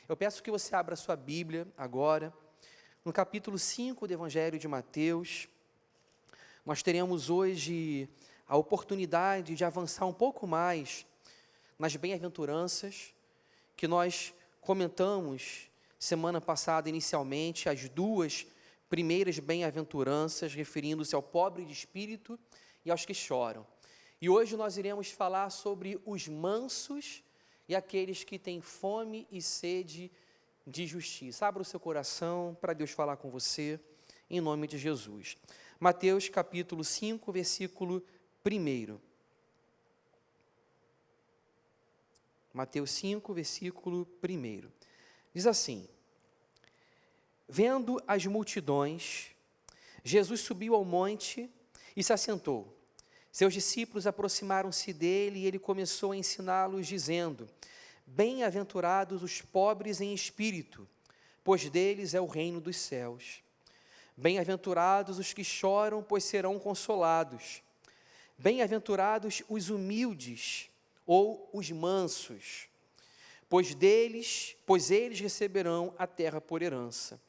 Eu peço que você abra sua Bíblia agora, no capítulo 5 do Evangelho de Mateus. Nós teremos hoje a oportunidade de avançar um pouco mais nas bem-aventuranças que nós comentamos semana passada inicialmente, as duas primeiras bem-aventuranças, referindo-se ao pobre de espírito e aos que choram. E hoje nós iremos falar sobre os mansos e aqueles que têm fome e sede de justiça. Abra o seu coração para Deus falar com você, em nome de Jesus. Mateus capítulo 5, versículo 1. Mateus 5, versículo 1. Diz assim: Vendo as multidões, Jesus subiu ao monte e se assentou. Seus discípulos aproximaram-se dele e ele começou a ensiná-los, dizendo: Bem-aventurados os pobres em espírito, pois deles é o reino dos céus. Bem-aventurados os que choram, pois serão consolados. Bem-aventurados os humildes ou os mansos, pois eles receberão a terra por herança.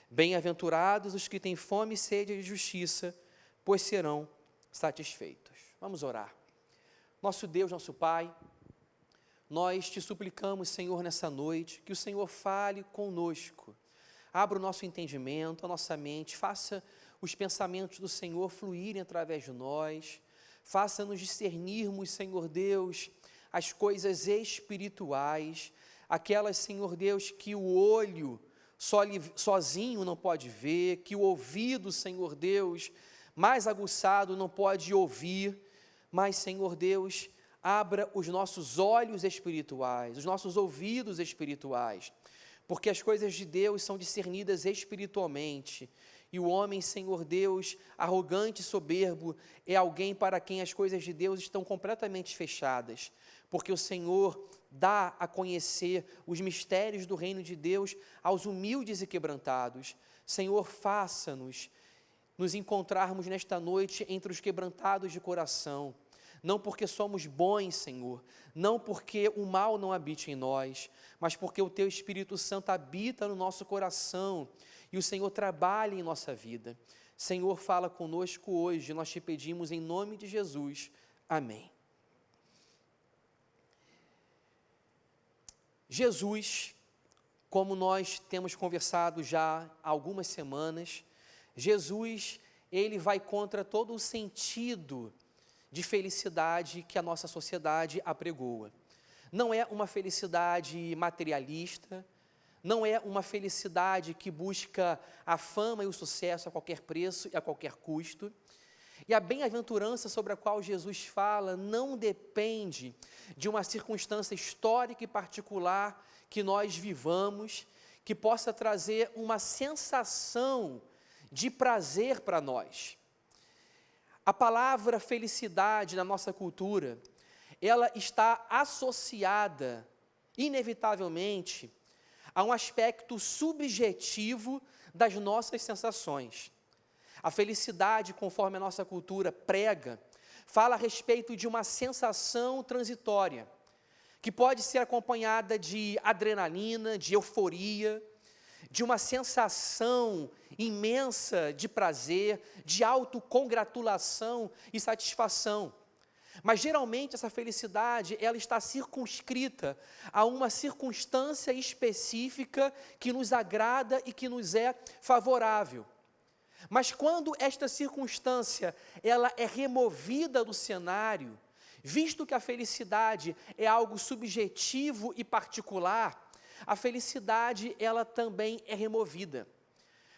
Bem-aventurados os que têm fome e sede de justiça, pois serão satisfeitos. Vamos orar. Nosso Deus, nosso Pai, nós te suplicamos, Senhor, nessa noite, que o Senhor fale conosco. Abra o nosso entendimento, a nossa mente, faça os pensamentos do Senhor fluírem através de nós, faça-nos discernirmos, Senhor Deus, as coisas espirituais, aquelas, Senhor Deus, que o olho sozinho não pode ver, que o ouvido, Senhor Deus, mais aguçado não pode ouvir, mas, Senhor Deus, abra os nossos olhos espirituais, os nossos ouvidos espirituais, porque as coisas de Deus são discernidas espiritualmente, e o homem, Senhor Deus, arrogante e soberbo, é alguém para quem as coisas de Deus estão completamente fechadas, porque o Senhor dá a conhecer os mistérios do reino de Deus aos humildes e quebrantados. Senhor, faça-nos nos encontrarmos nesta noite entre os quebrantados de coração, não porque somos bons, Senhor, não porque o mal não habite em nós, mas porque o Teu Espírito Santo habita no nosso coração e o Senhor trabalha em nossa vida. Senhor, fala conosco hoje, nós te pedimos em nome de Jesus. Amém. Jesus, como nós temos conversado já há algumas semanas, Jesus, ele vai contra todo o sentido de felicidade que a nossa sociedade apregoa. Não é uma felicidade materialista, não é uma felicidade que busca a fama e o sucesso a qualquer preço e a qualquer custo. E a bem-aventurança sobre a qual Jesus fala não depende de uma circunstância histórica e particular que nós vivamos, que possa trazer uma sensação de prazer para nós. A palavra felicidade na nossa cultura, ela está associada, inevitavelmente, a um aspecto subjetivo das nossas sensações. A felicidade, conforme a nossa cultura prega, fala a respeito de uma sensação transitória, que pode ser acompanhada de adrenalina, de euforia, de uma sensação imensa de prazer, de autocongratulação e satisfação. Mas geralmente essa felicidade, ela está circunscrita a uma circunstância específica que nos agrada e que nos é favorável. Mas quando esta circunstância, ela é removida do cenário, visto que a felicidade é algo subjetivo e particular, a felicidade, ela também é removida.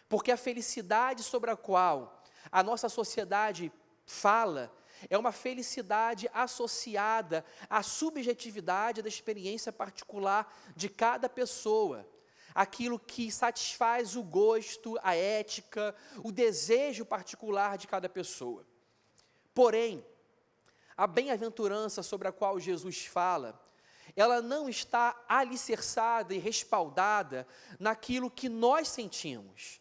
Porque a felicidade sobre a qual a nossa sociedade fala, é uma felicidade associada à subjetividade da experiência particular de cada pessoa. Aquilo que satisfaz o gosto, a ética, o desejo particular de cada pessoa. Porém, a bem-aventurança sobre a qual Jesus fala, ela não está alicerçada e respaldada naquilo que nós sentimos.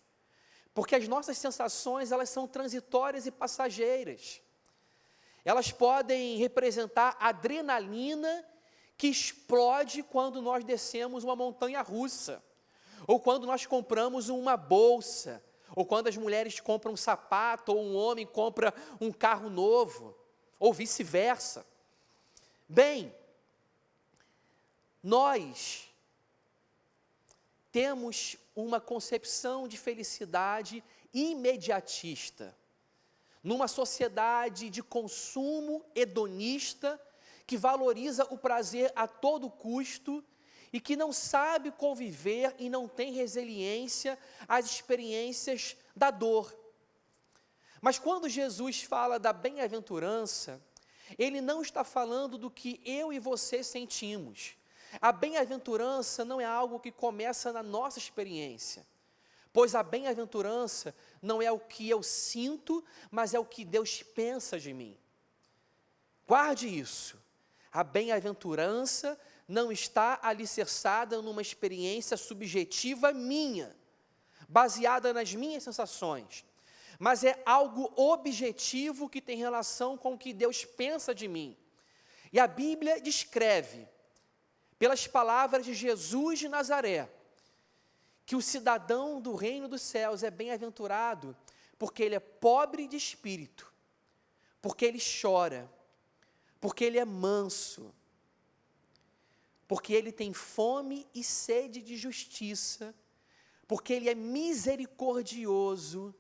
Porque as nossas sensações, elas são transitórias e passageiras. Elas podem representar adrenalina que explode quando nós descemos uma montanha russa, ou quando nós compramos uma bolsa, ou quando as mulheres compram um sapato, ou um homem compra um carro novo, ou vice-versa. Bem, nós temos uma concepção de felicidade imediatista, numa sociedade de consumo hedonista, que valoriza o prazer a todo custo e que não sabe conviver e não tem resiliência às experiências da dor. Mas quando Jesus fala da bem-aventurança, ele não está falando do que eu e você sentimos. A bem-aventurança não é algo que começa na nossa experiência, pois a bem-aventurança não é o que eu sinto, mas é o que Deus pensa de mim. Guarde isso. A bem-aventurança não está alicerçada numa experiência subjetiva minha, baseada nas minhas sensações, mas é algo objetivo que tem relação com o que Deus pensa de mim. E a Bíblia descreve, pelas palavras de Jesus de Nazaré, que o cidadão do reino dos céus é bem-aventurado porque ele é pobre de espírito, porque ele chora, porque ele é manso, porque ele tem fome e sede de justiça, porque ele é misericordioso,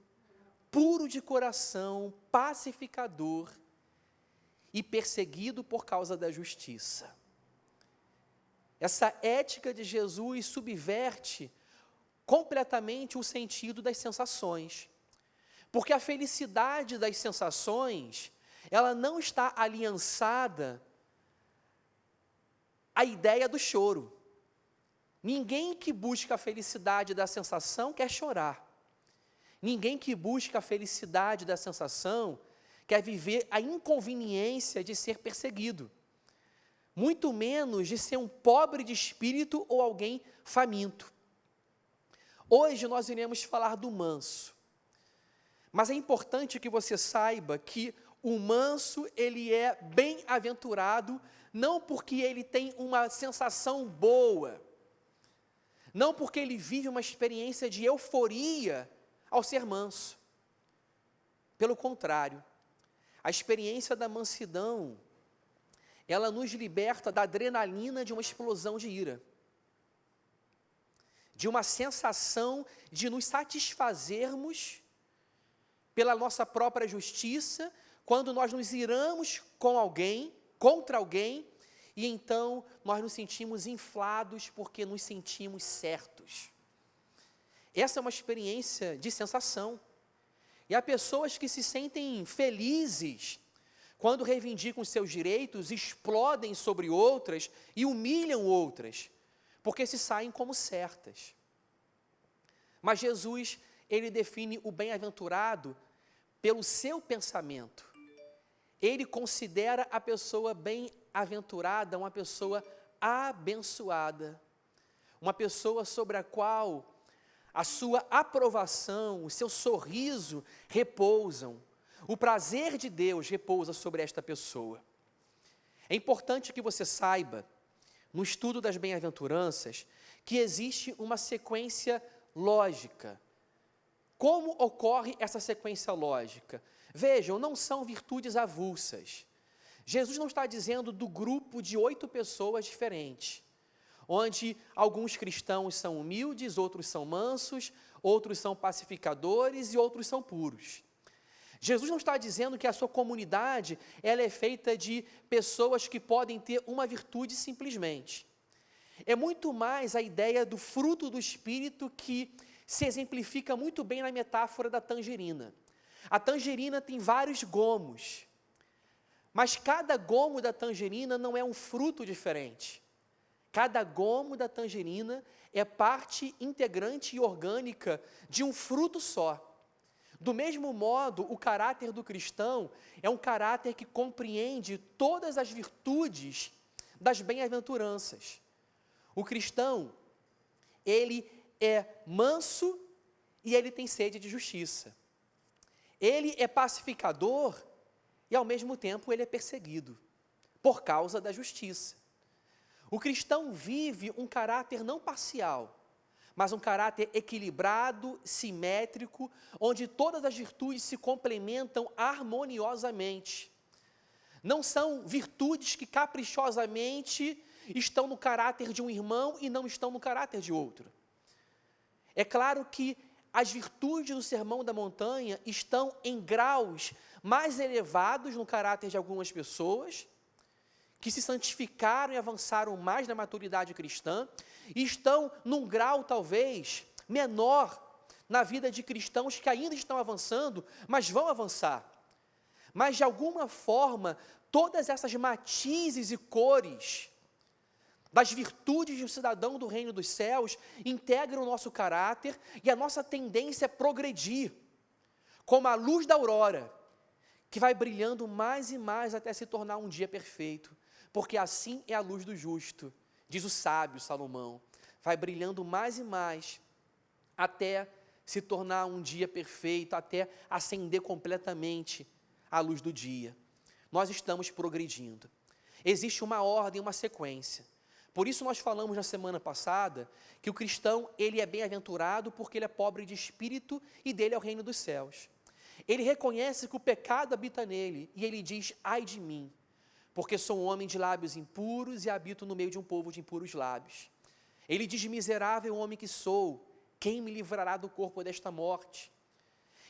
puro de coração, pacificador e perseguido por causa da justiça. Essa ética de Jesus subverte completamente o sentido das sensações, porque a felicidade das sensações, ela não está aliançada à ideia do choro. Ninguém que busca a felicidade da sensação quer chorar. Ninguém que busca a felicidade da sensação quer viver a inconveniência de ser perseguido, muito menos de ser um pobre de espírito ou alguém faminto. Hoje nós iremos falar do manso, mas é importante que você saiba que o manso, ele é bem-aventurado, não porque ele tem uma sensação boa, não porque ele vive uma experiência de euforia ao ser manso. Pelo contrário, a experiência da mansidão, ela nos liberta da adrenalina de uma explosão de ira, de uma sensação de nos satisfazermos pela nossa própria justiça, quando nós nos iramos com alguém, contra alguém, e então nós nos sentimos inflados porque nos sentimos certos. Essa é uma experiência de sensação. E há pessoas que se sentem felizes quando reivindicam os seus direitos, explodem sobre outras e humilham outras, porque se saem como certas. Mas Jesus, ele define o bem-aventurado pelo seu pensamento. Ele considera a pessoa bem-aventurada uma pessoa abençoada, uma pessoa sobre a qual a sua aprovação, o seu sorriso repousam, o prazer de Deus repousa sobre esta pessoa. É importante que você saiba, no estudo das bem-aventuranças, que existe uma sequência lógica. Como ocorre essa sequência lógica? Vejam, não são virtudes avulsas. Jesus não está dizendo do grupo de 8 pessoas diferentes, onde alguns cristãos são humildes, outros são mansos, outros são pacificadores e outros são puros. Jesus não está dizendo que a sua comunidade ela é feita de pessoas que podem ter uma virtude simplesmente. É muito mais a ideia do fruto do Espírito que se exemplifica muito bem na metáfora da tangerina. A tangerina tem vários gomos, mas cada gomo da tangerina não é um fruto diferente. Cada gomo da tangerina é parte integrante e orgânica de um fruto só. Do mesmo modo, o caráter do cristão é um caráter que compreende todas as virtudes das bem-aventuranças. O cristão, ele é manso e ele tem sede de justiça. Ele é pacificador e, ao mesmo tempo, ele é perseguido por causa da justiça. O cristão vive um caráter não parcial, mas um caráter equilibrado, simétrico, onde todas as virtudes se complementam harmoniosamente. Não são virtudes que caprichosamente estão no caráter de um irmão e não estão no caráter de outro. É claro que as virtudes do Sermão da Montanha estão em graus mais elevados no caráter de algumas pessoas, que se santificaram e avançaram mais na maturidade cristã, e estão num grau talvez menor na vida de cristãos que ainda estão avançando, mas vão avançar. Mas de alguma forma, todas essas matizes e cores das virtudes de um cidadão do reino dos céus integram o nosso caráter e a nossa tendência é progredir, como a luz da aurora, que vai brilhando mais e mais até se tornar um dia perfeito, porque assim é a luz do justo, diz o sábio Salomão, vai brilhando mais e mais até se tornar um dia perfeito, até acender completamente a luz do dia. Nós estamos progredindo. Existe uma ordem, uma sequência. Por isso nós falamos na semana passada que o cristão, ele é bem-aventurado porque ele é pobre de espírito e dele é o reino dos céus. Ele reconhece que o pecado habita nele e ele diz, ai de mim, porque sou um homem de lábios impuros e habito no meio de um povo de impuros lábios. Ele diz, miserável homem que sou, quem me livrará do corpo desta morte?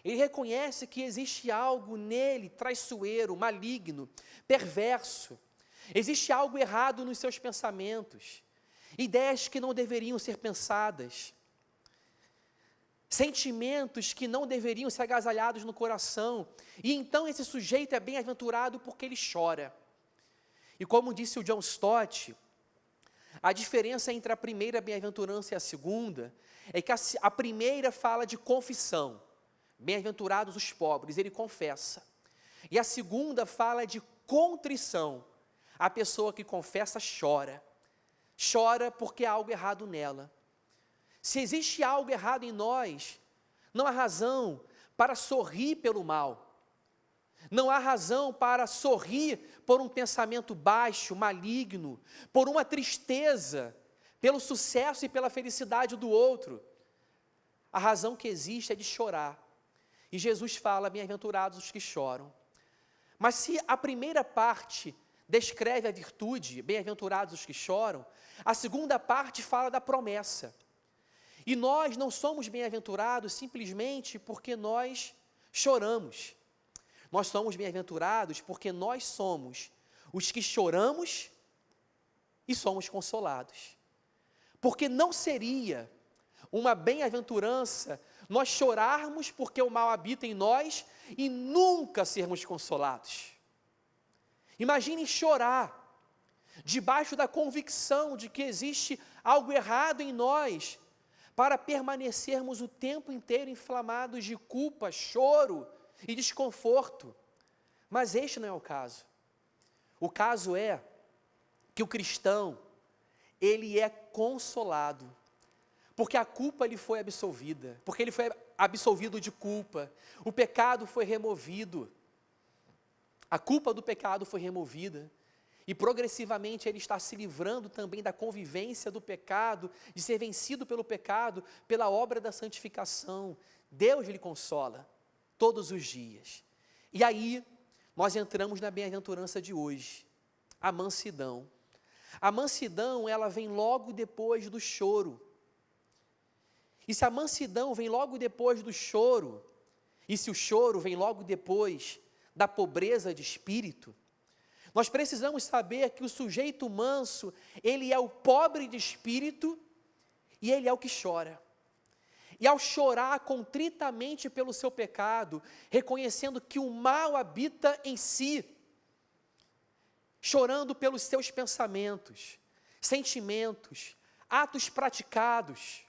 Ele reconhece que existe algo nele traiçoeiro, maligno, perverso. Existe algo errado nos seus pensamentos, ideias que não deveriam ser pensadas, sentimentos que não deveriam ser agasalhados no coração, e então esse sujeito é bem-aventurado porque ele chora. E como disse o John Stott, a diferença entre a primeira bem-aventurança e a segunda, é que a primeira fala de confissão, bem-aventurados os pobres, ele confessa, e a segunda fala de contrição, a pessoa que confessa chora porque há algo errado nela. Se existe algo errado em nós, não há razão para sorrir pelo mal, não há razão para sorrir por um pensamento baixo, maligno, por uma tristeza, pelo sucesso e pela felicidade do outro. A razão que existe é de chorar, e Jesus fala, bem-aventurados os que choram. Mas se a primeira parte descreve a virtude, bem-aventurados os que choram, a segunda parte fala da promessa. E nós não somos bem-aventurados simplesmente porque nós choramos. Nós somos bem-aventurados porque nós somos os que choramos e somos consolados. Porque não seria uma bem-aventurança nós chorarmos porque o mal habita em nós e nunca sermos consolados. Imaginem chorar debaixo da convicção de que existe algo errado em nós, para permanecermos o tempo inteiro inflamados de culpa, choro e desconforto. Mas este não é o caso. O caso é que o cristão, ele é consolado, porque a culpa lhe foi absolvida, porque ele foi absolvido de culpa, o pecado foi removido, a culpa do pecado foi removida, e progressivamente ele está se livrando também da convivência do pecado, de ser vencido pelo pecado, pela obra da santificação. Deus lhe consola todos os dias. E aí, nós entramos na bem-aventurança de hoje, a mansidão. A mansidão, ela vem logo depois do choro. E se a mansidão vem logo depois do choro, e se o choro vem logo depois da pobreza de espírito, nós precisamos saber que o sujeito manso, ele é o pobre de espírito e ele é o que chora. E ao chorar contritamente pelo seu pecado, reconhecendo que o mal habita em si, chorando pelos seus pensamentos, sentimentos, atos praticados,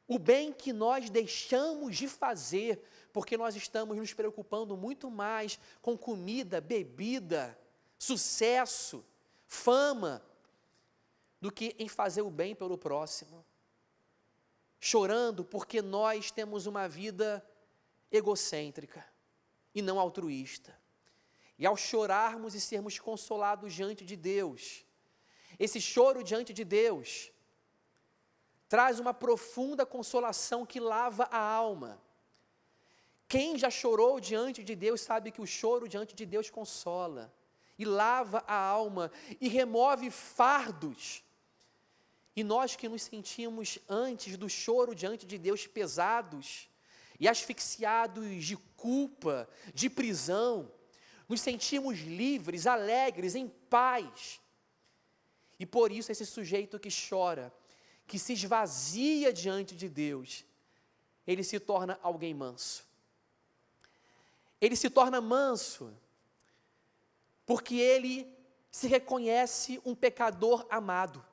o bem que nós deixamos de fazer, porque nós estamos nos preocupando muito mais com comida, bebida, sucesso, fama, do que em fazer o bem pelo próximo. Chorando porque nós temos uma vida egocêntrica e não altruísta. E ao chorarmos e sermos consolados diante de Deus, esse choro diante de Deus, traz uma profunda consolação que lava a alma. Quem já chorou diante de Deus sabe que o choro diante de Deus consola, e lava a alma, e remove fardos. E nós que nos sentimos antes do choro diante de Deus pesados, e asfixiados de culpa, de prisão, nos sentimos livres, alegres, em paz. E por isso esse sujeito que chora, que se esvazia diante de Deus, ele se torna alguém manso. Ele se torna manso, porque ele se reconhece um pecador amado.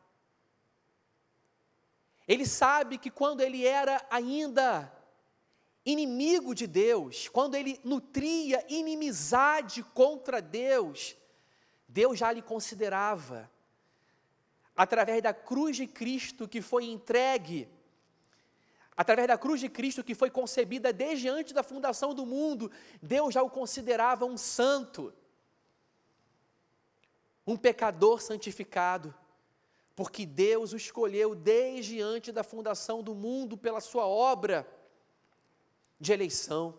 Ele sabe que quando ele era ainda inimigo de Deus, quando ele nutria inimizade contra Deus, Deus já lhe considerava, através da cruz de Cristo que foi entregue, através da cruz de Cristo que foi concebida desde antes da fundação do mundo, Deus já o considerava um santo, um pecador santificado, porque Deus o escolheu desde antes da fundação do mundo pela sua obra de eleição,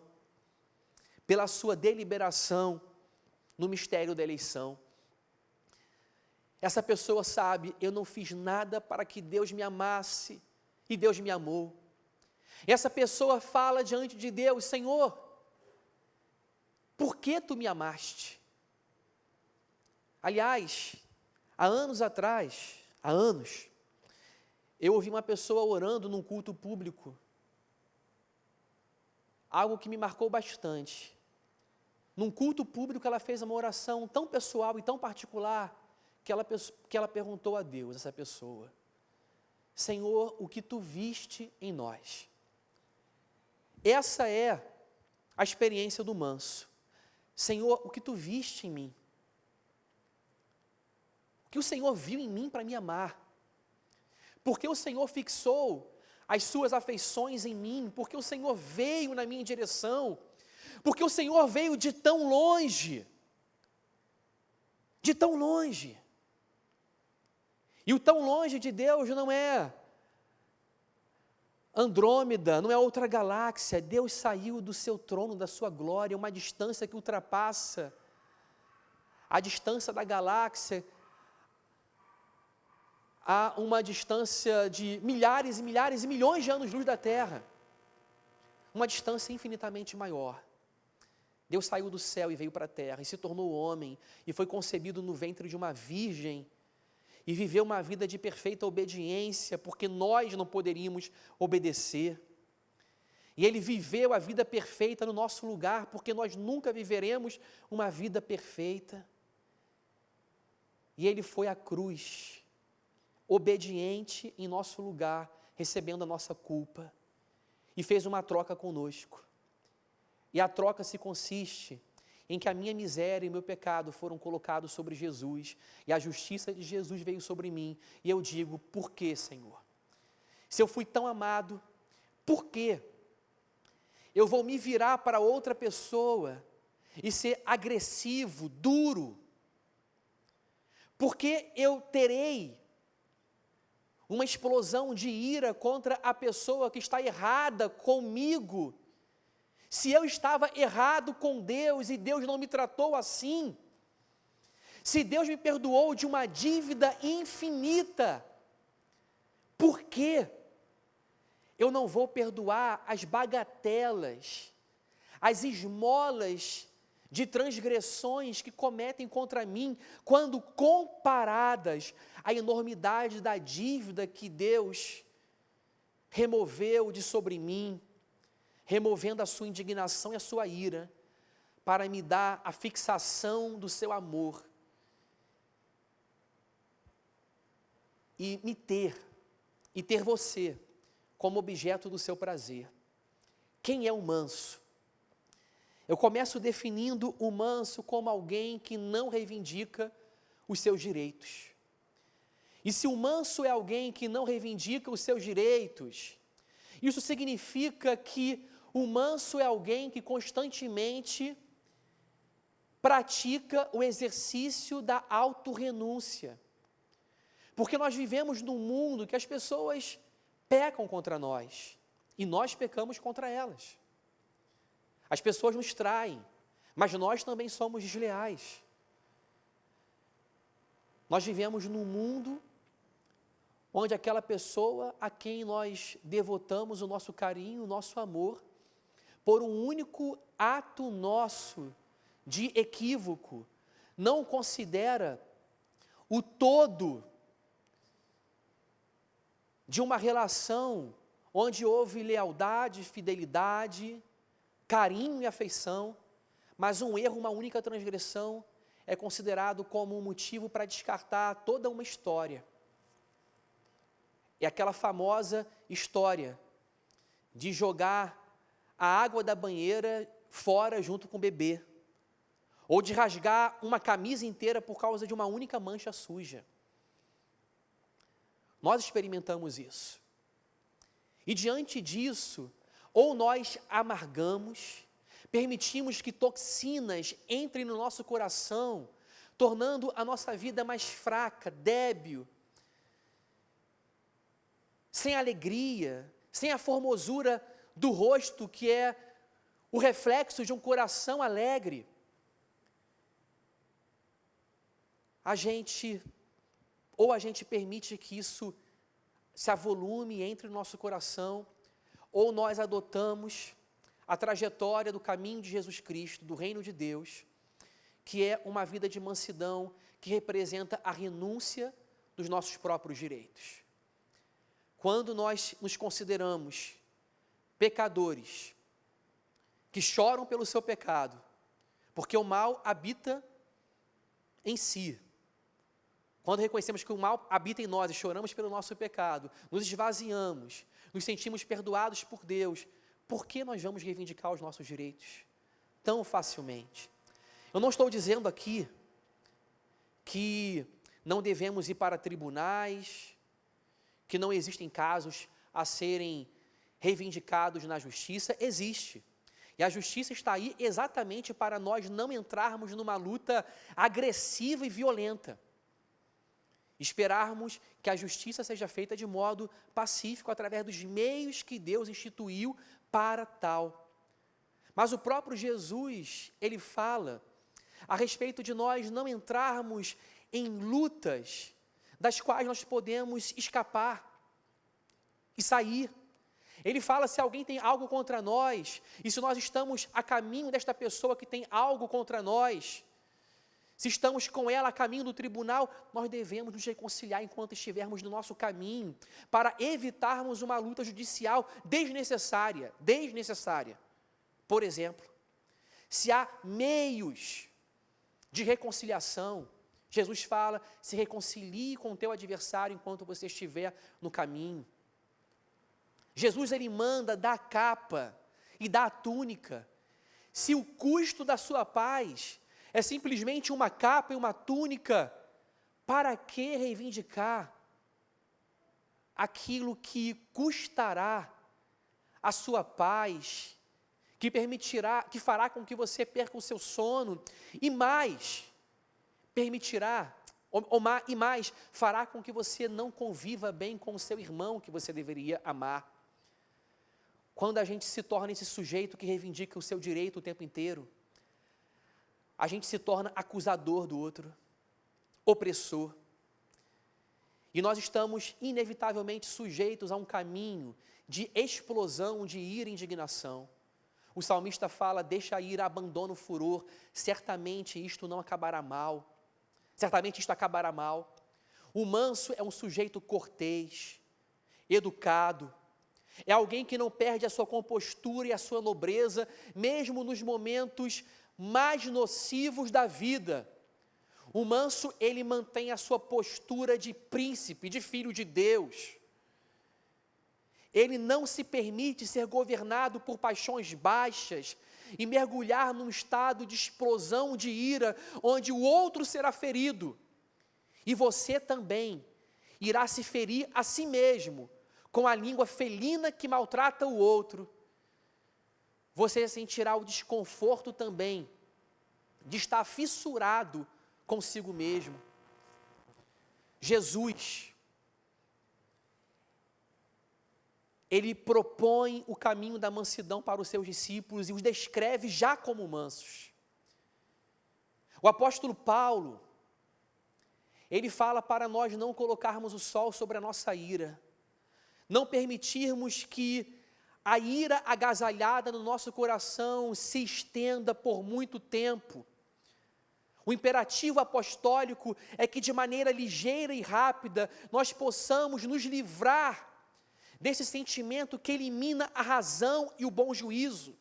pela sua deliberação no mistério da eleição. Essa pessoa sabe, eu não fiz nada para que Deus me amasse, e Deus me amou. Essa pessoa fala diante de Deus, Senhor, por que tu me amaste? Aliás, há anos, eu ouvi uma pessoa orando num culto público, algo que me marcou bastante. Num culto público ela fez uma oração tão pessoal e tão particular, que ela perguntou a Deus, essa pessoa, Senhor, o que tu viste em nós? Essa é a experiência do manso. Senhor, o que tu viste em mim? O que o Senhor viu em mim para me amar? Porque o Senhor fixou as suas afeições em mim, porque o Senhor veio na minha direção, porque o Senhor veio de tão longe, e o tão longe de Deus não é Andrômeda, não é outra galáxia, Deus saiu do seu trono, da sua glória, uma distância que ultrapassa a distância da galáxia, a uma distância de milhares e milhares e milhões de anos-luz da Terra, uma distância infinitamente maior. Deus saiu do céu e veio para a terra, e se tornou homem, e foi concebido no ventre de uma virgem, e viveu uma vida de perfeita obediência, porque nós não poderíamos obedecer. E Ele viveu a vida perfeita no nosso lugar, porque nós nunca viveremos uma vida perfeita. E Ele foi à cruz, obediente em nosso lugar, recebendo a nossa culpa, e fez uma troca conosco. E a troca se consiste em que a minha miséria e meu pecado foram colocados sobre Jesus, e a justiça de Jesus veio sobre mim, e eu digo, por que, Senhor? Se eu fui tão amado, por quê? Eu vou me virar para outra pessoa e ser agressivo, duro? Porque eu terei uma explosão de ira contra a pessoa que está errada comigo? Se eu estava errado com Deus e Deus não me tratou assim, se Deus me perdoou de uma dívida infinita, por que eu não vou perdoar as bagatelas, as esmolas de transgressões que cometem contra mim, quando comparadas à enormidade da dívida que Deus removeu de sobre mim, removendo a sua indignação e a sua ira, para me dar a fixação do seu amor, e me ter, e ter você como objeto do seu prazer. Quem é o manso? Eu começo definindo o manso como alguém que não reivindica os seus direitos. E se o manso é alguém que não reivindica os seus direitos, isso significa que o manso é alguém que constantemente pratica o exercício da autorrenúncia. Porque nós vivemos num mundo que as pessoas pecam contra nós e nós pecamos contra elas. As pessoas nos traem, mas nós também somos desleais. Nós vivemos num mundo onde aquela pessoa a quem nós devotamos o nosso carinho, o nosso amor, por um único ato nosso de equívoco, não considera o todo de uma relação onde houve lealdade, fidelidade, carinho e afeição, mas um erro, uma única transgressão, é considerado como um motivo para descartar toda uma história. É aquela famosa história de jogar a água da banheira fora junto com o bebê, ou de rasgar uma camisa inteira por causa de uma única mancha suja. Nós experimentamos isso. E diante disso, ou nós amargamos, permitimos que toxinas entrem no nosso coração, tornando a nossa vida mais fraca, débil, sem alegria, sem a formosura do rosto, que é o reflexo de um coração alegre. A gente permite que isso se avolume e entre no nosso coração, ou nós adotamos a trajetória do caminho de Jesus Cristo, do reino de Deus, que é uma vida de mansidão, que representa a renúncia dos nossos próprios direitos. Quando nós nos consideramos pecadores, que choram pelo seu pecado, porque o mal habita em si. Quando reconhecemos que o mal habita em nós e choramos pelo nosso pecado, nos esvaziamos, nos sentimos perdoados por Deus, por que nós vamos reivindicar os nossos direitos tão facilmente? Eu não estou dizendo aqui que não devemos ir para tribunais, que não existem casos a serem reivindicados na justiça. Existe. E a justiça está aí exatamente para nós não entrarmos numa luta agressiva e violenta. Esperarmos que a justiça seja feita de modo pacífico, através dos meios que Deus instituiu para tal. Mas o próprio Jesus, ele fala a respeito de nós não entrarmos em lutas das quais nós podemos escapar e sair. Ele fala se alguém tem algo contra nós, e se nós estamos a caminho desta pessoa que tem algo contra nós, se estamos com ela a caminho do tribunal, nós devemos nos reconciliar enquanto estivermos no nosso caminho, para evitarmos uma luta judicial desnecessária. Por exemplo, se há meios de reconciliação, Jesus fala, se reconcilie com o teu adversário enquanto você estiver no caminho. Jesus, ele manda dar a capa e dar a túnica. Se o custo da sua paz é simplesmente uma capa e uma túnica, para que reivindicar aquilo que custará a sua paz, que fará com que você perca o seu sono, e mais, fará com que você não conviva bem com o seu irmão que você deveria amar. Quando a gente se torna esse sujeito que reivindica o seu direito o tempo inteiro, a gente se torna acusador do outro, opressor. E nós estamos inevitavelmente sujeitos a um caminho de explosão, de ira e indignação. O salmista fala, deixa a ira, abandona o furor, certamente isto não acabará mal. Certamente isto acabará mal. O manso é um sujeito cortês, educado, é alguém que não perde a sua compostura e a sua nobreza, mesmo nos momentos mais nocivos da vida. O manso, ele mantém a sua postura de príncipe, de filho de Deus. Ele não se permite ser governado por paixões baixas e mergulhar num estado de explosão de ira, onde o outro será ferido. E você também irá se ferir a si mesmo, com a língua felina que maltrata o outro. Você sentirá o desconforto também de estar fissurado consigo mesmo. Jesus, ele propõe o caminho da mansidão para os seus discípulos e os descreve já como mansos. O apóstolo Paulo, ele fala para nós não colocarmos o sol sobre a nossa ira, não permitirmos que a ira agasalhada no nosso coração se estenda por muito tempo. O imperativo apostólico é que de maneira ligeira e rápida nós possamos nos livrar desse sentimento que elimina a razão e o bom juízo.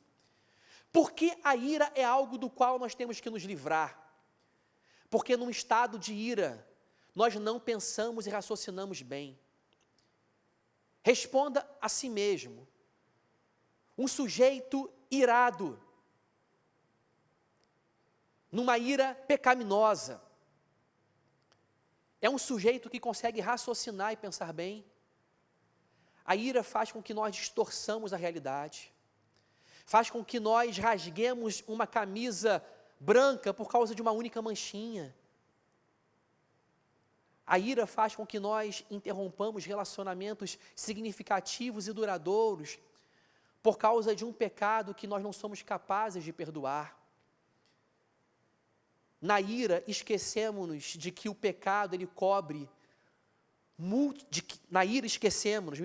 Porque a ira é algo do qual nós temos que nos livrar. Porque num estado de ira, nós não pensamos e raciocinamos bem. Responda a si mesmo. Um sujeito irado, numa ira pecaminosa, é um sujeito que consegue raciocinar e pensar bem. A ira faz com que nós distorçamos a realidade, faz com que nós rasguemos uma camisa branca por causa de uma única manchinha. A ira faz com que nós interrompamos relacionamentos significativos e duradouros por causa de um pecado que nós não somos capazes de perdoar. Na ira, esquecemos-nos de que o pecado, ele cobre, na ira esquecemos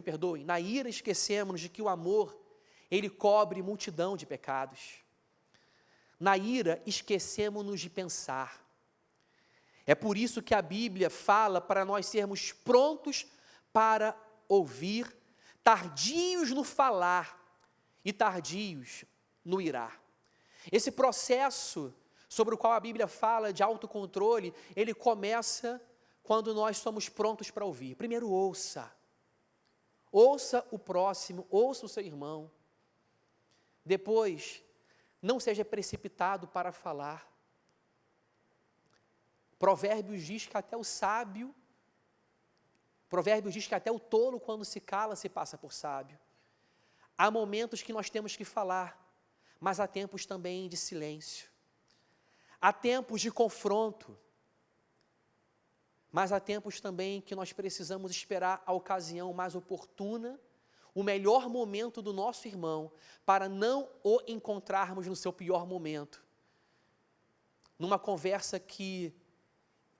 de que o amor, ele cobre multidão de pecados. Na ira, esquecemos-nos de pensar. É por isso que a Bíblia fala para nós sermos prontos para ouvir, tardios no falar e tardios no irar. Esse processo sobre o qual a Bíblia fala de autocontrole, ele começa quando nós somos prontos para ouvir. Primeiro, ouça. Ouça o próximo, ouça o seu irmão. Depois, não seja precipitado para falar. Provérbios diz que até o tolo, quando se cala, se passa por sábio. Há momentos que nós temos que falar, mas há tempos também de silêncio. Há tempos de confronto, mas há tempos também que nós precisamos esperar a ocasião mais oportuna, o melhor momento do nosso irmão, para não o encontrarmos no seu pior momento. Numa conversa que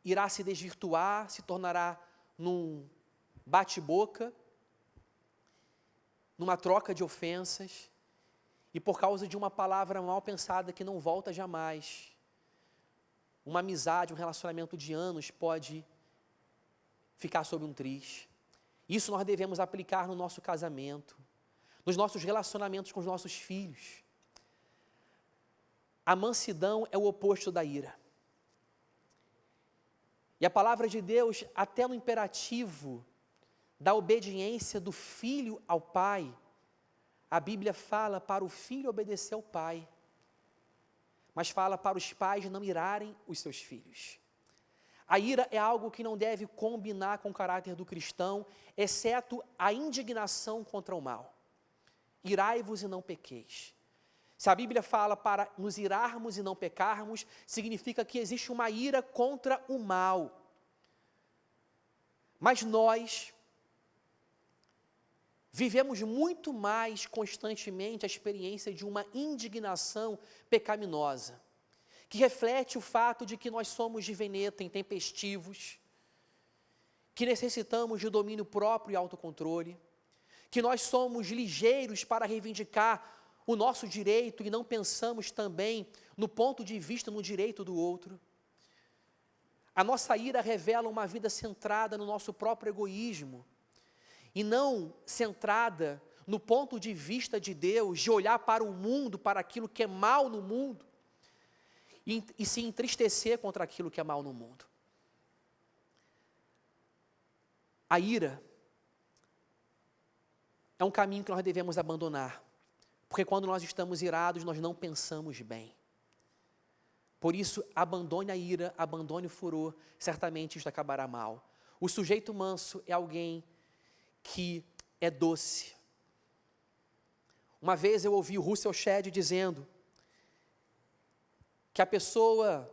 irá se desvirtuar, se tornará num bate-boca, numa troca de ofensas, e por causa de uma palavra mal pensada que não volta jamais, uma amizade, um relacionamento de anos pode ficar sob um triz. Isso nós devemos aplicar no nosso casamento, nos nossos relacionamentos com os nossos filhos. A mansidão é o oposto da ira. E a palavra de Deus, até no imperativo da obediência do filho ao pai, a Bíblia fala para o filho obedecer ao pai, mas fala para os pais não irarem os seus filhos. A ira é algo que não deve combinar com o caráter do cristão, exceto a indignação contra o mal. Irai-vos e não pequeis. Se a Bíblia fala para nos irarmos e não pecarmos, significa que existe uma ira contra o mal. Mas nós vivemos muito mais constantemente a experiência de uma indignação pecaminosa, que reflete o fato de que nós somos de veneta, intempestivos, que necessitamos de domínio próprio e autocontrole, que nós somos ligeiros para reivindicar o nosso direito e não pensamos também no ponto de vista, no direito do outro. A nossa ira revela uma vida centrada no nosso próprio egoísmo e não centrada no ponto de vista de Deus, de olhar para o mundo, para aquilo que é mal no mundo e se entristecer contra aquilo que é mal no mundo. A ira é um caminho que nós devemos abandonar, porque quando nós estamos irados, nós não pensamos bem. Por isso, abandone a ira, abandone o furor, certamente isto acabará mal. O sujeito manso é alguém que é doce. Uma vez eu ouvi o Russell Shedd dizendo que a pessoa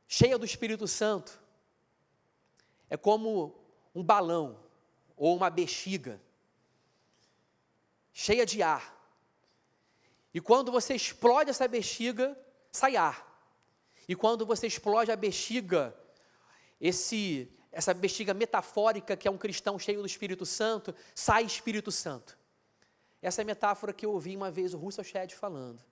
cheia do Espírito Santo, é como um balão ou uma bexiga cheia de ar. E quando você explode essa bexiga, sai ar. E quando você explode a bexiga, essa bexiga metafórica que é um cristão cheio do Espírito Santo, sai Espírito Santo. Essa é a metáfora que eu ouvi uma vez o Russell Shedd falando.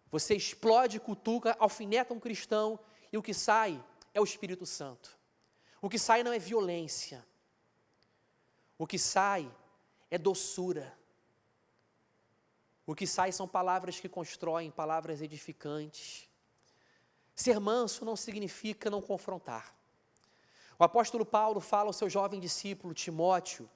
Você explode, cutuca, alfineta um cristão e o que sai é o Espírito Santo. O que sai não é violência. O que sai é doçura. O que sai são palavras que constroem, palavras edificantes. Ser manso não significa não confrontar. O apóstolo Paulo fala ao seu jovem discípulo Timóteo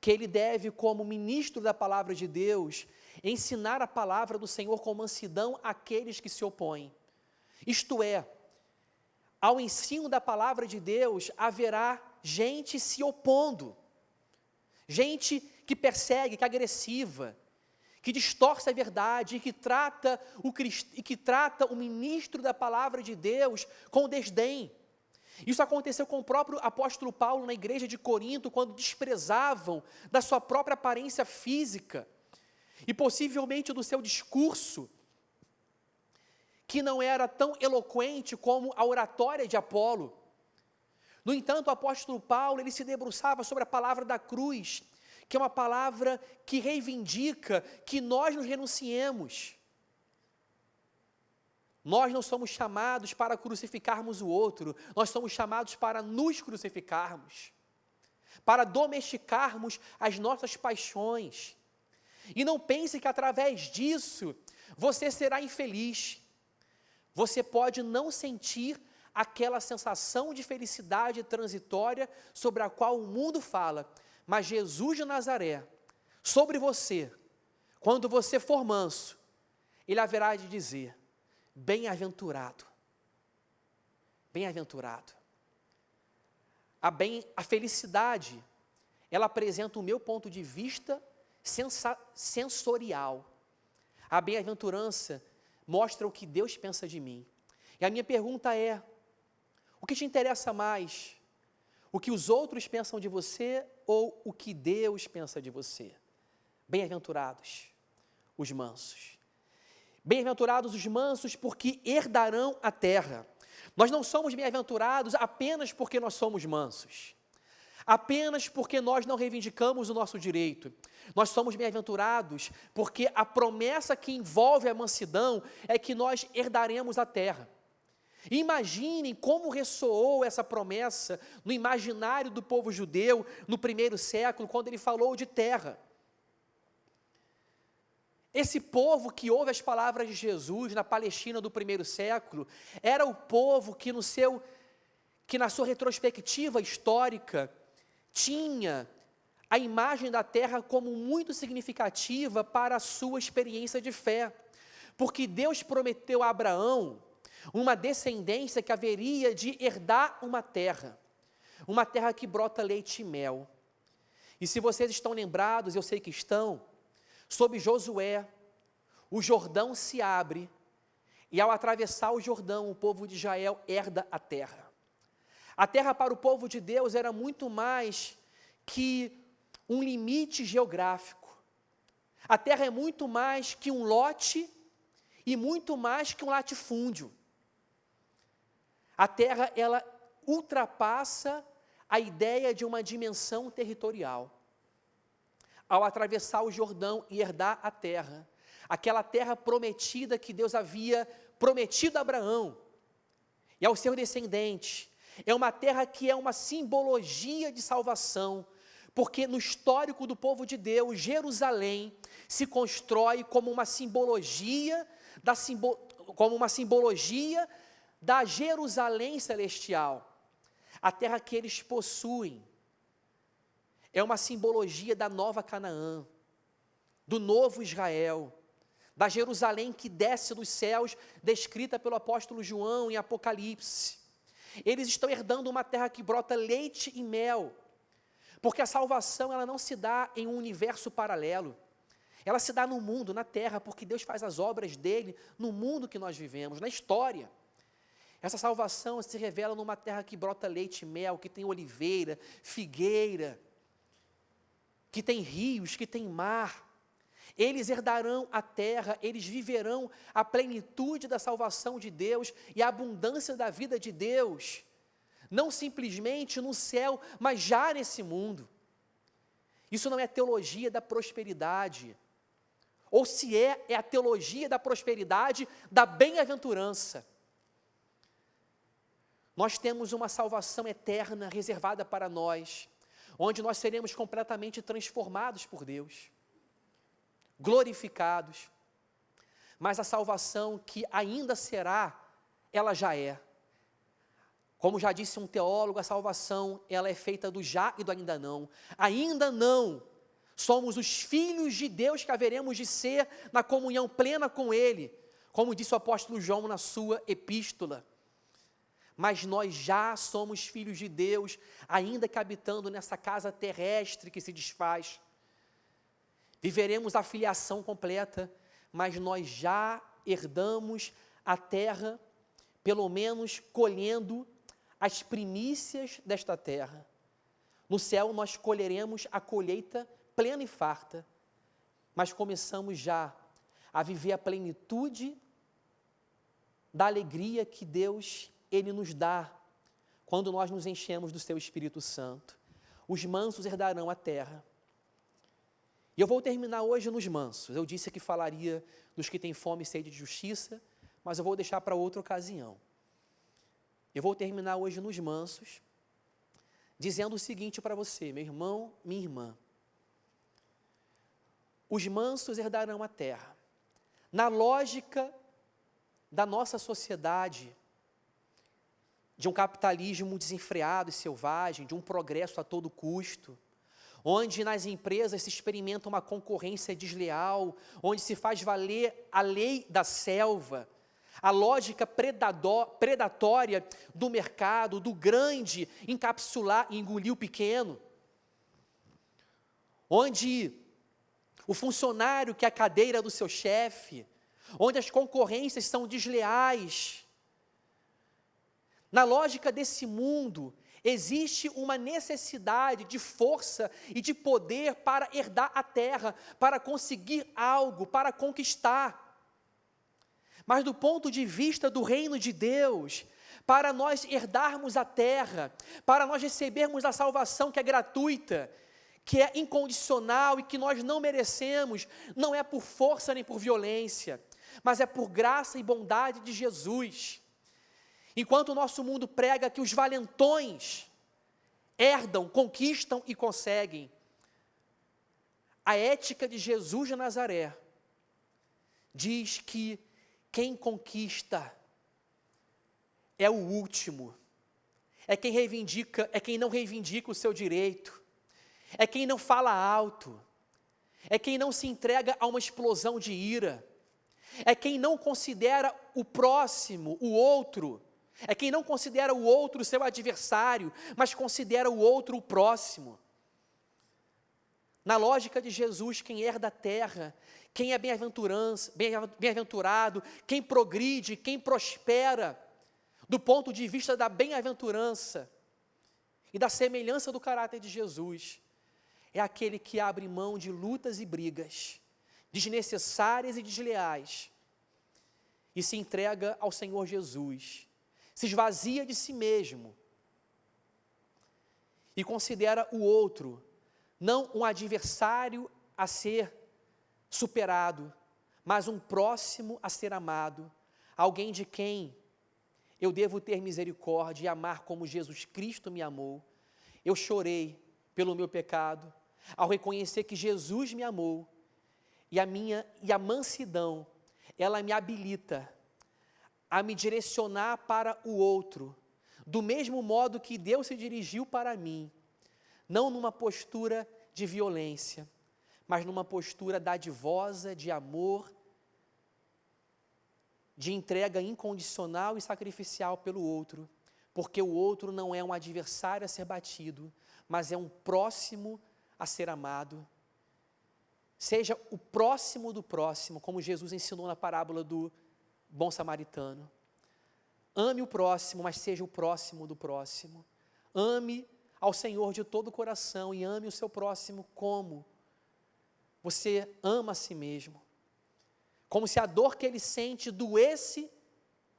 que ele deve, como ministro da palavra de Deus, ensinar a palavra do Senhor com mansidão àqueles que se opõem. Isto é, ao ensino da palavra de Deus haverá gente se opondo, gente que persegue, que é agressiva, que distorce a verdade e que trata o ministro da palavra de Deus com desdém. Isso aconteceu com o próprio apóstolo Paulo na igreja de Corinto, quando desprezavam da sua própria aparência física e possivelmente do seu discurso, que não era tão eloquente como a oratória de Apolo. No entanto, o apóstolo Paulo, ele se debruçava sobre a palavra da cruz, que é uma palavra que reivindica que nós nos renunciemos. Nós não somos chamados para crucificarmos o outro, nós somos chamados para nos crucificarmos, para domesticarmos as nossas paixões. E não pense que através disso você será infeliz. Você pode não sentir aquela sensação de felicidade transitória sobre a qual o mundo fala, mas Jesus de Nazaré, sobre você, quando você for manso, Ele haverá de dizer: bem-aventurado, bem-aventurado. A felicidade, ela apresenta o meu ponto de vista sensorial. A bem-aventurança mostra o que Deus pensa de mim. E a minha pergunta é: o que te interessa mais? O que os outros pensam de você ou o que Deus pensa de você? Bem-aventurados os mansos. Bem-aventurados os mansos, porque herdarão a terra. Nós não somos bem-aventurados apenas porque nós somos mansos, apenas porque nós não reivindicamos o nosso direito. Nós somos bem-aventurados porque a promessa que envolve a mansidão é que nós herdaremos a terra. Imaginem como ressoou essa promessa no imaginário do povo judeu no primeiro século, quando ele falou de terra. Esse povo que ouve as palavras de Jesus na Palestina do primeiro século, era o povo que na sua retrospectiva histórica, tinha a imagem da terra como muito significativa para a sua experiência de fé, porque Deus prometeu a Abraão uma descendência que haveria de herdar uma terra que brota leite e mel. E se vocês estão lembrados, eu sei que estão, sob Josué, o Jordão se abre, e ao atravessar o Jordão, o povo de Israel herda a terra. A terra para o povo de Deus era muito mais que um limite geográfico. A terra é muito mais que um lote e muito mais que um latifúndio. A terra, ela ultrapassa a ideia de uma dimensão territorial. Ao atravessar o Jordão e herdar a terra, aquela terra prometida que Deus havia prometido a Abraão e aos seus descendentes, é uma terra que é uma simbologia de salvação, porque no histórico do povo de Deus, Jerusalém se constrói como uma simbologia da Jerusalém celestial. A terra que eles possuem é uma simbologia da nova Canaã, do novo Israel, da Jerusalém que desce dos céus, descrita pelo apóstolo João em Apocalipse. Eles estão herdando uma terra que brota leite e mel, porque a salvação ela não se dá em um universo paralelo, ela se dá no mundo, na terra, porque Deus faz as obras dele no mundo que nós vivemos, na história. Essa salvação se revela numa terra que brota leite e mel, que tem oliveira, figueira, que tem rios, que tem mar. Eles herdarão a terra, eles viverão a plenitude da salvação de Deus e a abundância da vida de Deus, não simplesmente no céu, mas já nesse mundo. Isso não é teologia da prosperidade, ou se é a teologia da prosperidade, da bem-aventurança. Nós temos uma salvação eterna reservada para nós, onde nós seremos completamente transformados por Deus, glorificados, mas a salvação que ainda será, ela já é. Como já disse um teólogo, a salvação, ela é feita do já e do ainda não. Ainda não somos os filhos de Deus que haveremos de ser na comunhão plena com Ele, como disse o apóstolo João na sua epístola. Mas nós já somos filhos de Deus, ainda que habitando nessa casa terrestre que se desfaz. Viveremos a filiação completa, mas nós já herdamos a terra, pelo menos colhendo as primícias desta terra. No céu nós colheremos a colheita plena e farta, mas começamos já a viver a plenitude da alegria que Deus, Ele nos dá, quando nós nos enchemos do Seu Espírito Santo. Os mansos herdarão a terra. E eu vou terminar hoje nos mansos. Eu disse que falaria dos que têm fome e sede de justiça, mas eu vou deixar para outra ocasião. Eu vou terminar hoje nos mansos, dizendo o seguinte para você, meu irmão, minha irmã. Os mansos herdarão a terra. Na lógica da nossa sociedade, de um capitalismo desenfreado e selvagem, de um progresso a todo custo, onde nas empresas se experimenta uma concorrência desleal, onde se faz valer a lei da selva, a lógica predatória do mercado, do grande encapsular e engolir o pequeno, onde o funcionário quer a cadeira do seu chefe, onde as concorrências são desleais. Na lógica desse mundo, existe uma necessidade de força e de poder para herdar a terra, para conseguir algo, para conquistar. Mas do ponto de vista do reino de Deus, para nós herdarmos a terra, para nós recebermos a salvação que é gratuita, que é incondicional e que nós não merecemos, não é por força nem por violência, mas é por graça e bondade de Jesus. Enquanto o nosso mundo prega que os valentões herdam, conquistam e conseguem, a ética de Jesus de Nazaré diz que quem conquista é o último, é quem reivindica, é quem não reivindica o seu direito, é quem não fala alto, é quem não se entrega a uma explosão de ira, é quem não considera o próximo, o outro, é quem não considera o outro seu adversário, mas considera o outro o próximo. Na lógica de Jesus, quem herda a terra, quem é bem-aventurado, quem progride, quem prospera, do ponto de vista da bem-aventurança e da semelhança do caráter de Jesus, é aquele que abre mão de lutas e brigas, desnecessárias e desleais, e se entrega ao Senhor Jesus, se esvazia de si mesmo, e considera o outro, não um adversário a ser superado, mas um próximo a ser amado, alguém de quem eu devo ter misericórdia e amar como Jesus Cristo me amou. Eu chorei pelo meu pecado, ao reconhecer que Jesus me amou, e a mansidão, ela me habilita a me direcionar para o outro, do mesmo modo que Deus se dirigiu para mim, não numa postura de violência, mas numa postura dadivosa, de amor, de entrega incondicional e sacrificial pelo outro, porque o outro não é um adversário a ser batido, mas é um próximo a ser amado. Seja o próximo do próximo, como Jesus ensinou na parábola do bom samaritano. Ame o próximo, mas seja o próximo do próximo. Ame ao Senhor de todo o coração e ame o seu próximo como você ama a si mesmo. Como se a dor que ele sente doesse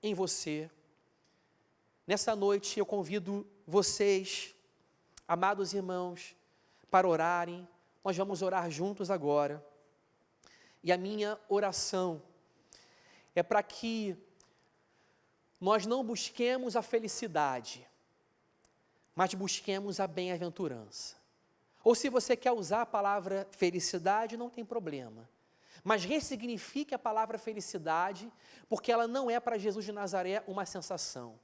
em você. Nessa noite eu convido vocês, amados irmãos, para orarem. Nós vamos orar juntos agora. E a minha oração é para que nós não busquemos a felicidade, mas busquemos a bem-aventurança. Ou se você quer usar a palavra felicidade, não tem problema. Mas ressignifique a palavra felicidade, porque ela não é para Jesus de Nazaré uma sensação.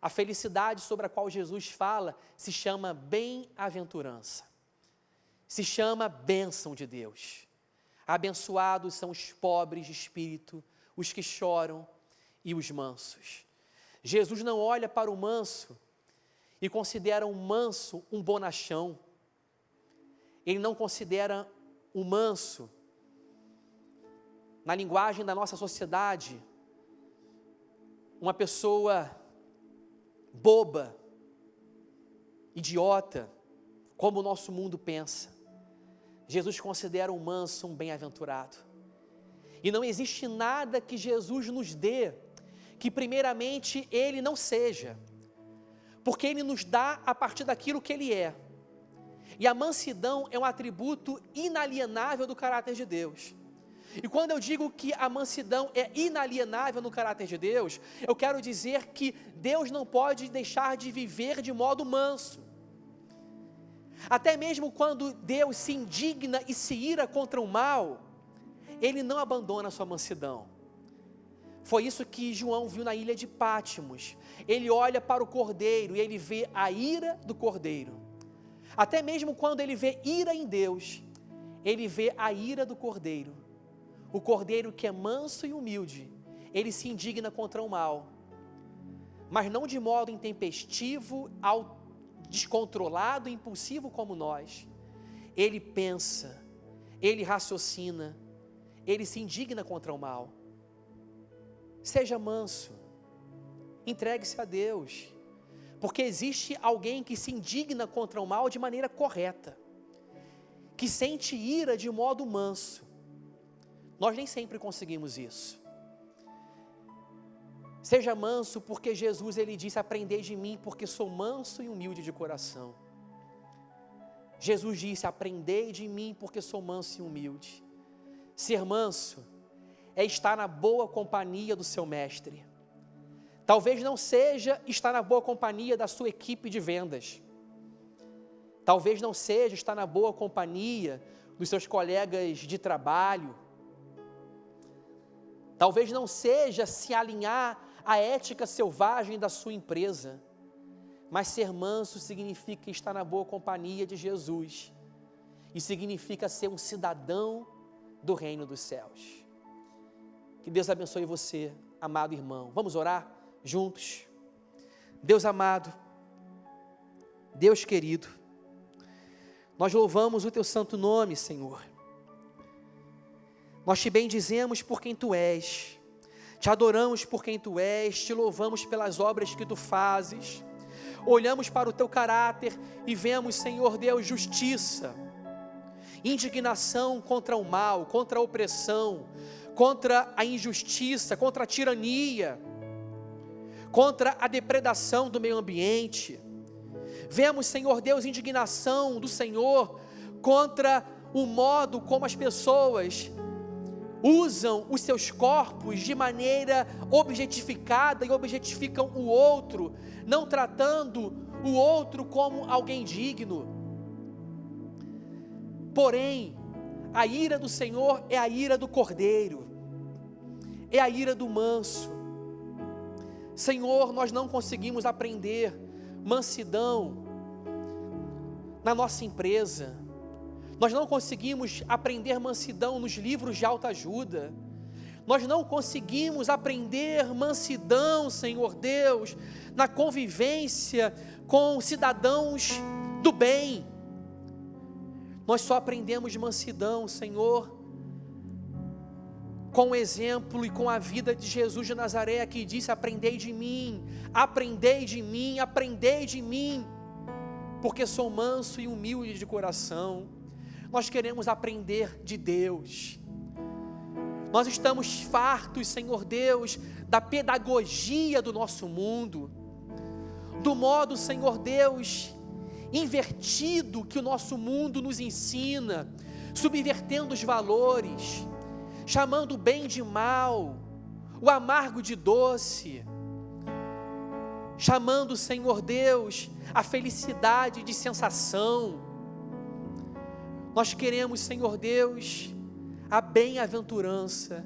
A felicidade sobre a qual Jesus fala se chama bem-aventurança. Se chama bênção de Deus. Abençoados são os pobres de espírito, os que choram e os mansos. Jesus não olha para o manso e considera um manso um bonachão. Ele não considera o manso, na linguagem da nossa sociedade, uma pessoa boba, idiota, como o nosso mundo pensa. Jesus considera o manso um bem-aventurado. E não existe nada que Jesus nos dê que primeiramente Ele não seja, porque Ele nos dá a partir daquilo que Ele é. E a mansidão é um atributo inalienável do caráter de Deus. E quando eu digo que a mansidão é inalienável no caráter de Deus, eu quero dizer que Deus não pode deixar de viver de modo manso. Até mesmo quando Deus se indigna e se ira contra o mal, Ele não abandona a sua mansidão. Foi isso que João viu na ilha de Pátimos. Ele olha para o cordeiro e ele vê a ira do cordeiro. Até mesmo quando ele vê ira em Deus, ele vê a ira do cordeiro. O cordeiro que é manso e humilde, ele se indigna contra o mal, mas não de modo intempestivo, descontrolado, impulsivo como nós. Ele pensa, ele raciocina, ele se indigna contra o mal. Seja manso, entregue-se a Deus, porque existe alguém que se indigna contra o mal de maneira correta, que sente ira de modo manso. Nós nem sempre conseguimos isso. Seja manso, porque Jesus, Ele disse, aprendei de mim, porque sou manso e humilde de coração. Jesus disse, aprendei de mim, porque sou manso e humilde. Ser manso é estar na boa companhia do seu mestre. Talvez não seja estar na boa companhia da sua equipe de vendas. Talvez não seja estar na boa companhia dos seus colegas de trabalho. Talvez não seja se alinhar à ética selvagem da sua empresa. Mas ser manso significa estar na boa companhia de Jesus. E significa ser um cidadão do reino dos céus. Que Deus abençoe você, amado irmão. Vamos orar juntos? Deus amado, Deus querido, nós louvamos o Teu santo nome, Senhor. Nós te bendizemos por quem Tu és, te adoramos por quem Tu és, te louvamos pelas obras que Tu fazes. Olhamos para o Teu caráter e vemos, Senhor Deus, justiça, indignação contra o mal, contra a opressão, contra a injustiça, contra a tirania, contra a depredação do meio ambiente. Vemos, Senhor Deus, indignação do Senhor contra o modo como as pessoas usam os seus corpos de maneira objetificada e objetificam o outro, não tratando o outro como alguém digno. Porém, a ira do Senhor é a ira do cordeiro, é a ira do manso. Senhor, nós não conseguimos aprender mansidão na nossa empresa, nós não conseguimos aprender mansidão nos livros de autoajuda, nós não conseguimos aprender mansidão, Senhor Deus, na convivência com cidadãos do bem. Nós só aprendemos mansidão, Senhor, com o exemplo e com a vida de Jesus de Nazaré, que disse: aprendei de mim, aprendei de mim, aprendei de mim, porque sou manso e humilde de coração. Nós queremos aprender de Deus. Nós estamos fartos, Senhor Deus, da pedagogia do nosso mundo, do modo, Senhor Deus, invertido que o nosso mundo nos ensina, subvertendo os valores, chamando o bem de mal, o amargo de doce, chamando, Senhor Deus, a felicidade de sensação. Nós queremos, Senhor Deus, a bem-aventurança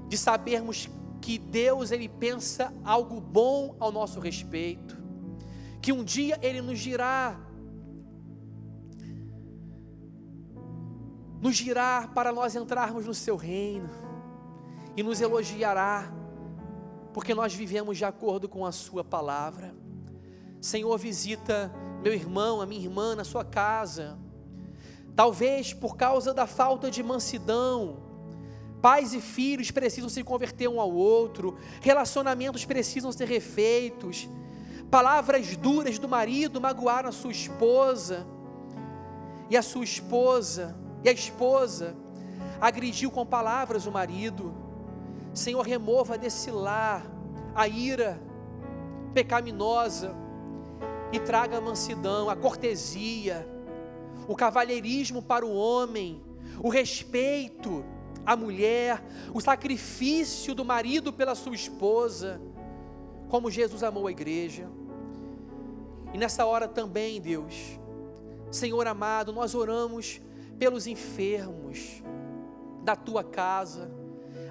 de sabermos que Deus, Ele pensa algo bom ao nosso respeito, que um dia Ele nos dirá para nós entrarmos no seu reino, e nos elogiará, porque nós vivemos de acordo com a sua palavra. Senhor, visita meu irmão, a minha irmã na sua casa, talvez por causa da falta de mansidão, pais e filhos precisam se converter um ao outro, relacionamentos precisam ser refeitos, palavras duras do marido magoaram a sua esposa, e a esposa agrediu com palavras o marido. Senhor, remova desse lar a ira pecaminosa e traga a mansidão, a cortesia, o cavalheirismo para o homem, o respeito à mulher, o sacrifício do marido pela sua esposa, como Jesus amou a igreja. E nessa hora também, Deus, Senhor amado, nós oramos pelos enfermos da tua casa,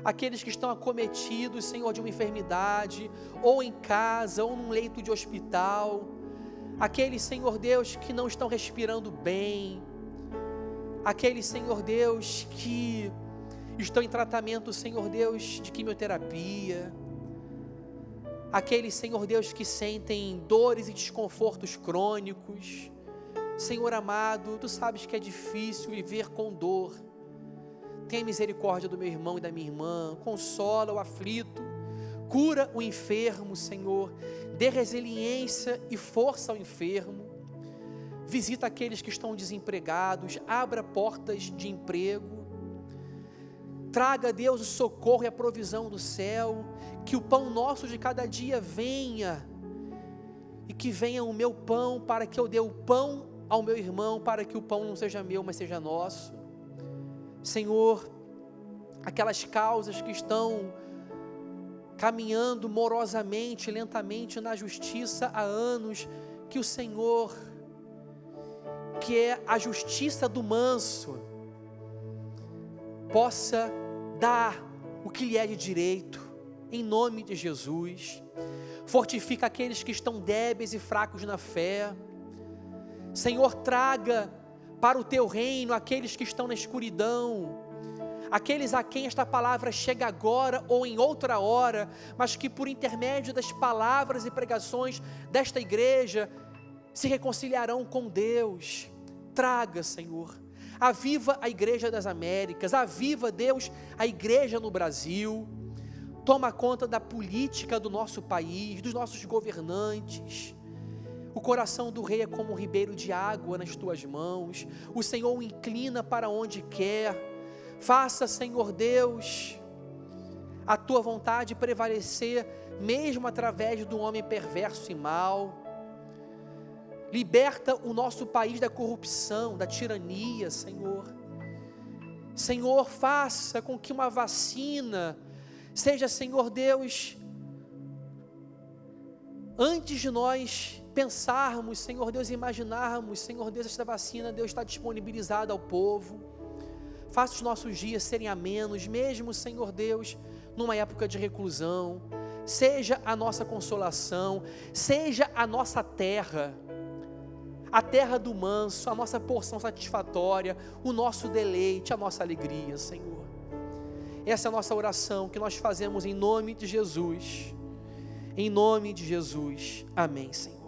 aqueles que estão acometidos, Senhor, de uma enfermidade, ou em casa, ou num leito de hospital, aqueles, Senhor Deus, que não estão respirando bem, aqueles, Senhor Deus, que estão em tratamento, Senhor Deus, de quimioterapia, aqueles, Senhor Deus, que sentem dores e desconfortos crônicos. Senhor amado, Tu sabes que é difícil viver com dor. Tenha misericórdia do meu irmão e da minha irmã, consola o aflito, cura o enfermo, Senhor, dê resiliência e força ao enfermo, visita aqueles que estão desempregados, abra portas de emprego, traga, Deus, o socorro e a provisão do céu, que o pão nosso de cada dia venha, e que venha o meu pão, para que eu dê o pão ao meu irmão, para que o pão não seja meu, mas seja nosso. Senhor, aquelas causas que estão caminhando morosamente, lentamente na justiça há anos, que o Senhor, que é a justiça do manso, possa dar o que lhe é de direito, em nome de Jesus. Fortifica aqueles que estão débeis e fracos na fé. Senhor, traga para o teu reino aqueles que estão na escuridão, aqueles a quem esta palavra chega agora ou em outra hora, mas que por intermédio das palavras e pregações desta igreja se reconciliarão com Deus. Traga, Senhor, aviva a igreja das Américas, aviva, Deus, a igreja no Brasil. Toma conta da política do nosso país, dos nossos governantes. O coração do rei é como um ribeiro de água nas tuas mãos. O Senhor o inclina para onde quer. Faça, Senhor Deus, a tua vontade prevalecer, mesmo através do homem perverso e mau. Liberta o nosso país da corrupção, da tirania, Senhor. Senhor, faça com que uma vacina seja, Senhor Deus, antes de nós pensarmos, Senhor Deus, imaginarmos, Senhor Deus, esta vacina, Deus, está disponibilizada ao povo. Faça os nossos dias serem amenos, mesmo, Senhor Deus, numa época de reclusão. Seja a nossa consolação, seja a nossa terra, a terra do manso, a nossa porção satisfatória, o nosso deleite, a nossa alegria, Senhor. Essa é a nossa oração que nós fazemos em nome de Jesus. Em nome de Jesus. Amém, Senhor.